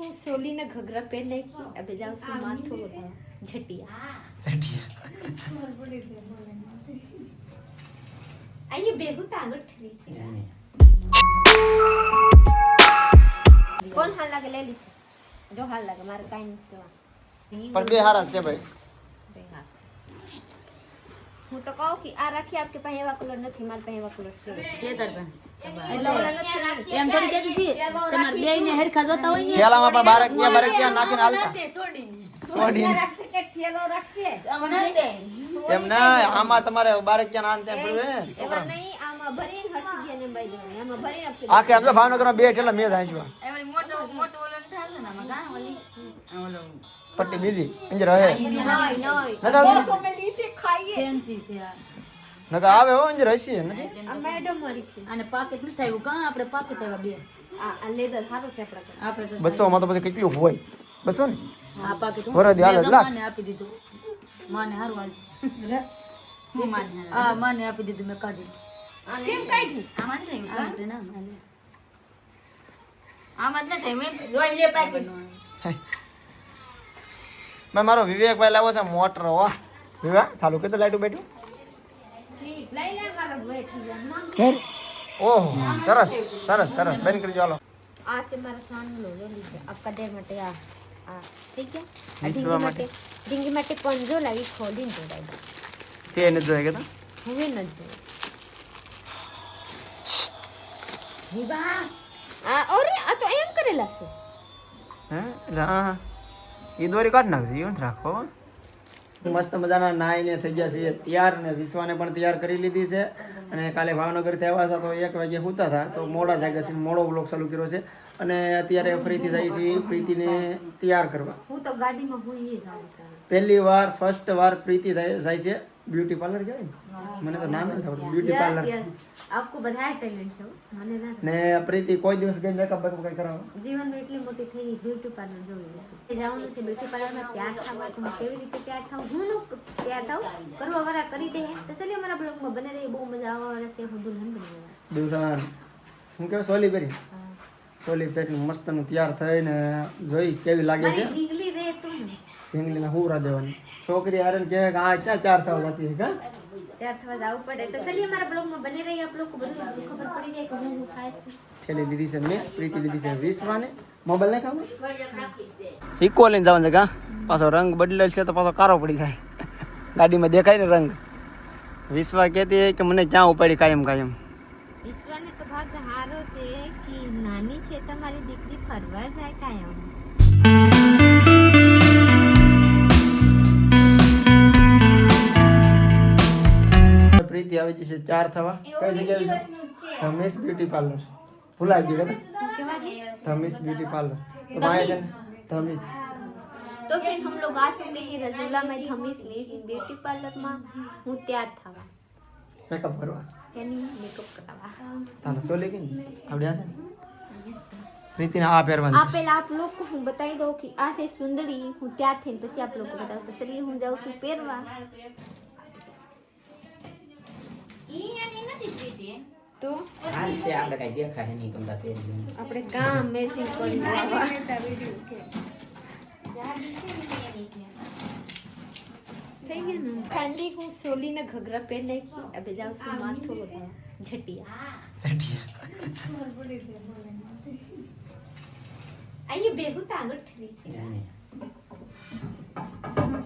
હું સોલીને ઘઘરા પહેર નાખી હવે જાઉં છું માથું ઝટિયા આઈએ બેગું તો આગળ થઈ છે કોણ હાલ લાગે લઈ લીધી જો હાલ લાગે મારે કાઈ નથી કહેવા પણ બે હારા છે ભાઈ હું તો કહું કે આ રાખી આપકે પાસે એવા કલર નથી મારા પાસે એવા કલર છે એમ થોડી કહેતી હતી તમાર બેયને હરખા જોતા હોય ને થેલામાં પણ બારકિયા નાખીને હાલતા છોડીને એમ ના આમાં તમારે બારકિયા નાન ત્યાં પડ્યું ને એવા નહીં આમાં ભરીને હરસી ને બાઈ દેવાની આમાં ભરીને આપી આખે આમ તો ભાવનગરમાં બે ઠેલા મેં હાંચવા એવડી મોટો મોટો ઓલો થાય ને આમાં ગામ ઓલી ઓલો પટ્ટી બીજી અંજર હે નહીં નતા તો પેલી છે ખાઈએ ફેન્સી છે આ નકા આવે હો અંજર હસી નથી આ મેડમ મારી છે અને પાકેટ નથી આવ્યું કાં આપણે પાકેટ આવ્યા બે આ લેદર સારો છે આપણા આપણે 200 માં તો પછી કેટલું હોય 200 ને આ પાકેટ વરદી હાલે લાખ માને આપી દીધું માને હારું હાલ હું માને આ માને આપી દીધું મેં કાઢી કેમ કાઢી આમાં જ નહીં આમાં જ નથી મેં જોઈ લે પાકેટ મેં મારો વિવેકભાઈ લાવ્યો છે મોટર હો વિવા ચાલુ કે તો લાઈટ બેઠું લઈ લે મારા ભાઈ થઈ જાય ઓહો સરસ સરસ સરસ બેન કરી ચાલો આ છે મારા સાનલો જો લીધે આપકા દેર માટે આ ઠીક છે વિસવા માટે ઢીંગી માટે પંજો લાવી ખોલીને જોડાઈ તે ન જોઈ કે તો હવે ન જોઈ વિવાહ આ ઓરે આ તો એમ કરેલા છે હે એટલે હા એ દોરી કાઢ નાખજો એવું રાખો મસ્ત મજાના નાઈને થઈ ગયા છે તૈયાર ને વિશ્વાને પણ તૈયાર કરી લીધી છે અને કાલે ભાવનગરથી આવ્યા હતા તો 1 વાગે સૂતા હતા તો મોડા જાગ્યા છે મોડો બ્લોગ ચાલુ કર્યો છે અને અત્યારે ફરીથી જાય છે પ્રીતિને તૈયાર કરવા હું તો ગાડીમાં હોઈ જાઉં છું પહેલી વાર ફર્સ્ટ વાર પ્રીતિ જાય છે બ્યુટી પાર્લર કહેવાય ને મને તો નામ નથી આવડતું બ્યુટી પાર્લર આપકો બધાય ટેલેન્ટ છે મને ના ને પ્રીતિ કોઈ દિવસ ગઈ મેકઅપ બેકઅપ કઈ કરાવો જીવનમાં એટલી મોટી થઈ બ્યુટી પાર્લર જોઈ જવાનું છે બ્યુટી પાર્લરમાં તૈયાર થવા તો હું કેવી રીતે તૈયાર થાઉં હું તૈયાર થાઉં કરવા વાળા કરી દે તો ચલીએ અમારા બ્લોગમાં બને રહી બહુ મજા આવવા વાળા છે હું દુલ્હન બનવા દુલ્હન હું કેવું સોલી પહેરી સોલી પહેરી મસ્તનું તૈયાર થઈને જોઈ કેવી લાગે છે ઈંગલી રે તું ઢીંગલીને હુરા દેવાની છોકરી હારે કહે કે આ ક્યાં ચાર થવા જતી છે કા તૈયાર થવા જવું પડે તો ચલીએ અમારા બ્લોગમાં બને રહી આપ લોકો બધું ખબર પડી જાય કે હું ખાય છું ઠેલી લીધી છે મેં પ્રીતિ લીધી છે વિશ્વાને મોબાઈલ નહીં ખાવ ઇકો લઈને જવાનું છે કા પાછો રંગ બદલેલ છે તો પાછો કારો પડી જાય ગાડીમાં દેખાય ને રંગ વિશ્વા કહેતી કે મને ક્યાં ઉપાડી કાયમ કાયમ વિશ્વાને તો ભાગ હારો છે કે નાની છે તમારી દીકરી ફરવા જાય કાયમ પ્રીતિ આવી જશે 4 થવા કઈ જગ્યાએ છે ધમેશ બ્યુટી પાર્લર ભૂલાઈ ગયું કે धमेश ब्यूटी पार्लर तो वहाँ है धमेश तो फ्रेंड हम लोग आ सकते हैं रजूला में धमेश ब्यूटी पार्लर में हूँ तैयार था मेकअप करवा यानी मेकअप करावा तारा चले कि आवड़े आसे प्रीति ने आ પહેરવાની आप पहले आप लोग को હું बताई दो कि આ છે સુંદરી હું તૈયાર થઈને પછી આપ લોકો બતાવો તો ચलिए હું જાઉં છું પહેરવા ઈ એની નથી પ્રીતિ તો હાલ છે આપણે કઈ દેખાય નહીં ગમતા તે આપણે કામ મેસિંગ કરી દેવા થઈ ગયા ને ખાલી હું સોલીને ઘઘરા પહેર નાખી હવે જાઉં છું માથું ઝટિયા આઈએ બેગું તો આગળ થઈ છે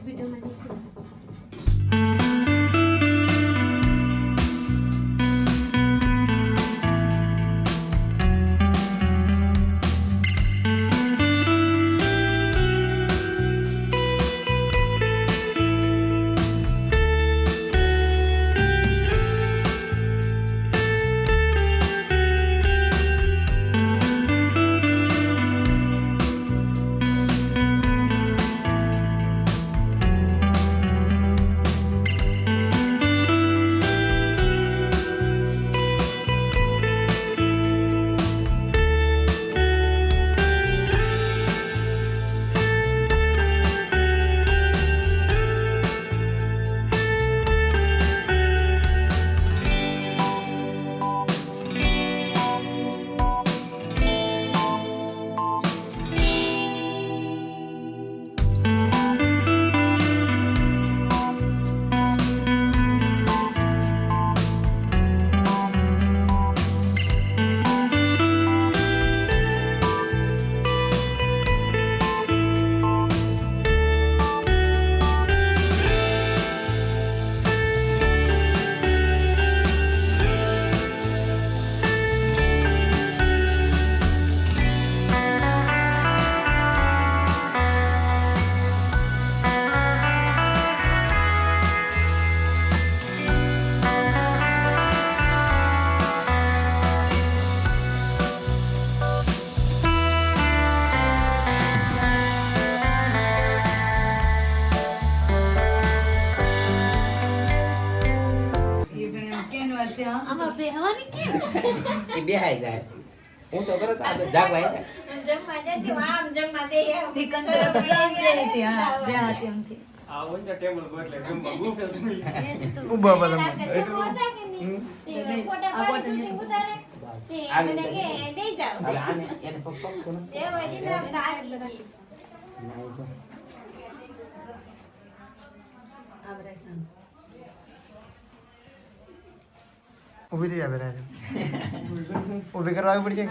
વિડીયોમાં દેખો આમાં બેહવાની કેમ? એ બેહાઈ જાય હું તો કરો તો આ જાગવા આવ્યા. ઠીકન તરફ આમ બેહતી, હા, બેહાતી એમથી. ઊભા બધા આ બોટલ ને હવે આને એને પપ્પા કોણ નાઈ જો ઊભી થઈ જાય બેરા ઊભી કરવા આવી પડશે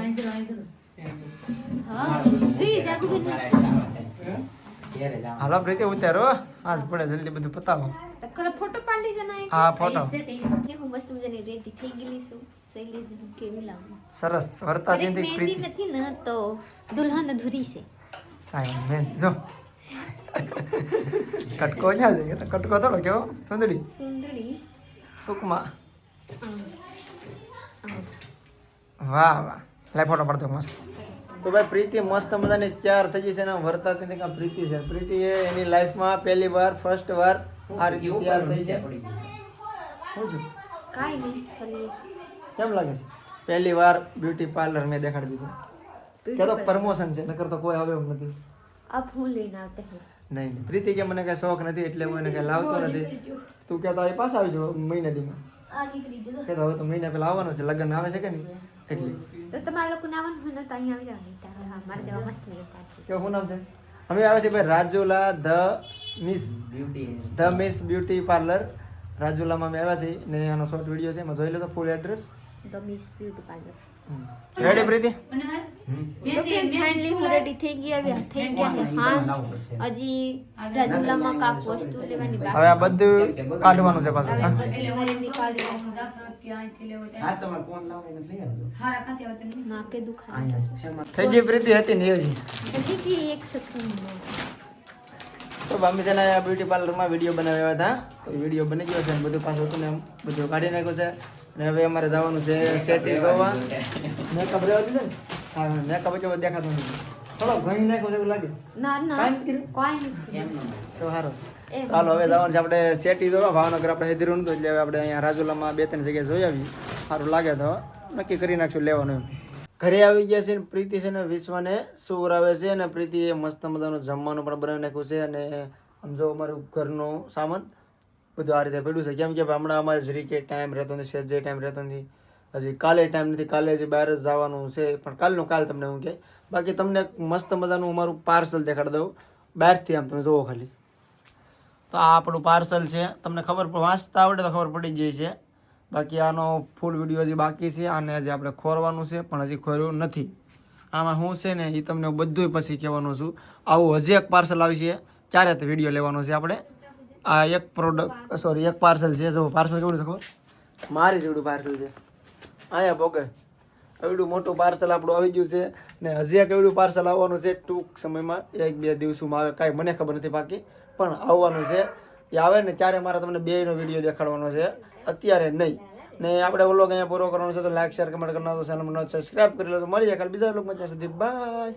હા જી જાગુ બેન ઘેરે જાવ હાલો પ્રીતિ ઉતારો આજ પડે જલ્દી બધું પતાવો કલા ફોટો પાડી જના હા ફોટો ને હું મસ્ત મજાની રેડી થઈ ગયેલી છું શૈલેષ કેવી લાગુ સરસ વર્તા અરે દીદી મહેંદી પ્રીતિ નથી ને તો દુલ્હન અધૂરી છે હા મેં જો કટકો ન્યા છે તો કટકો થોડો કેવો સુંદરી સુંદરી ટૂંકમાં આમ. વાહ વાહ લે ફોટો પડતો મસ્ત તો ભાઈ પ્રીતિ મસ્ત મજાની તૈયાર થઈ ગઈ છે ને વર્તાતી ને કાં પ્રીતિ છે પ્રીતિ એ એની લાઈફમાં પહેલી વાર ફર્સ્ટ વાર આ રીતે તૈયાર થઈ છે પડી ગઈ શું છે કાઈ નહીં ચલીએ કેમ લાગે છે પહેલી વાર બ્યુટી પાર્લર મેં દેખાડી દીધું કે તો પ્રમોશન છે નકર તો કોઈ આવે એમ નથી अब फूल लेना आते हैं નહીં નહીં પ્રીતિ કે મને કઈ શોખ નથી એટલે હું એને કઈ લાવતો નથી તું કહેતો એ પાસ આવી છો મહિના દીમાં आगे खरीद કે તો હવે તો મહિના પહેલા આવવાનું છે લગ્ન આવે છે કે નહીં એટલે तो तुम्हारे लोग को नावन होना तो यहाँ भी जाना है हमारे देवा मस्त नहीं होता है કે શું નામ છે અમે આવે છે ભાઈ Rajula the miss beauty parlour રાજુલામાં અમે આવ્યા છીએ ને આનો શોર્ટ વિડીયો છે એમાં જોઈ લો તો full address the miss beauty parlour ready Priti तो फाइनली હું રેડી થઈ ગયા હવે થઈ ગયા છે હા હજી રાજુલામાં કાક વસ્તુ લેવાની હવે બાકી આ બધું કાઢવાનું છે પાછું હા હવે નીકાળી હા તમારે ફોન લાવો એને લઈ આવજો નાકે દુખાય અહીંયા ફેમસ થઈ ગઈ પ્રીતિ હતી ને એવી હજી की एक सेकंड में તો અમે છે ને આ બ્યુટી પાર્લરમાં વિડીયો બનાવ્યા હતા તો વિડીયો બની ગયો છે અને બધું પાછું હતું ને એમ બધું કાઢી નાખ્યું છે અને હવે અમારે જવાનું છે સેટિંગ કરવા મેકઅપ રહેવા દીધો ને હા મેકઅપ જેવો દેખાતો નથી થોડો ઘણી નાખ્યો છે એવું લાગે ના ના કાંઈ નથી કર્યું? કોઈ નથી એમનો તો સારું એમ ચાલો હવે જવાનું છે આપણે સેટી જોવા ભાવનગર આપણે હેદીરું નતું એટલે હવે આપણે અહીંયા રાજુલામાં 2-3 જગ્યાએ જોઈ આવી સારું લાગે તો નક્કી કરી નાખશું લેવાનું એમ ઘરે આવી ગયા છે ને પ્રીતિ છે ને વિશ્વને સુવરાવે છે અને પ્રીતિએ મસ્ત મજાનું જમવાનું પણ બનાવી નાખ્યું છે અને આમ જો અમારું ઘરનું સામાન બધું આ રીતે પડ્યું છે કેમ કે હમણાં અમારે જરી કે ટાઈમ રહેતો નથી સેજ જે ટાઈમ રહેતો નથી હજી કાલે ટાઈમ નથી કાલે હજી બહાર જ જવાનું છે પણ કાલનું કાલ તમને હું કહે બાકી તમને મસ્ત મજાનું અમારું પાર્સલ દેખાડી દઉં બહારથી આમ તમે જોવો ખાલી તો આ આપણું પાર્સલ છે તમને ખબર વાંચતા આવડે તો ખબર પડી જાય છે બાકી આનો ફૂલ વિડીયો હજી બાકી છે આને હજી આપણે ખોરવાનું છે પણ હજી ખોર્યું નથી આમાં શું છે ને એ તમને બધું પછી કહેવાનું છું આવું હજી એક પાર્સલ આવી છે ક્યારે તો વિડીયો લેવાનો છે આપણે આ એક પ્રોડક્ટ સોરી એક પાર્સલ છે જો પાર્સલ કેવડું છે ખબર મારી જેવડું પાર્સલ છે અહીંયા પોકે એવડું મોટું પાર્સલ આપણું આવી ગયું છે ને હજી એક એવડું પાર્સલ આવવાનું છે ટૂંક સમયમાં 1-2 દિવસોમાં આવે કાંઈ મને ખબર નથી બાકી પણ આવવાનું છે એ આવે ને ત્યારે મારે તમને બેયનો વિડીયો દેખાડવાનો છે અત્યારે નહીં ને આપણે વ્લોગ અહીંયા પૂરો કરવાનો છે તો લાઈક શેર કમેન્ટ કરવાનો ચેનલ સબસ્ક્રાઇબ કરી લો તો મળી જાય કાલે બીજા વ્લોગમાં ત્યાં સુધી બાય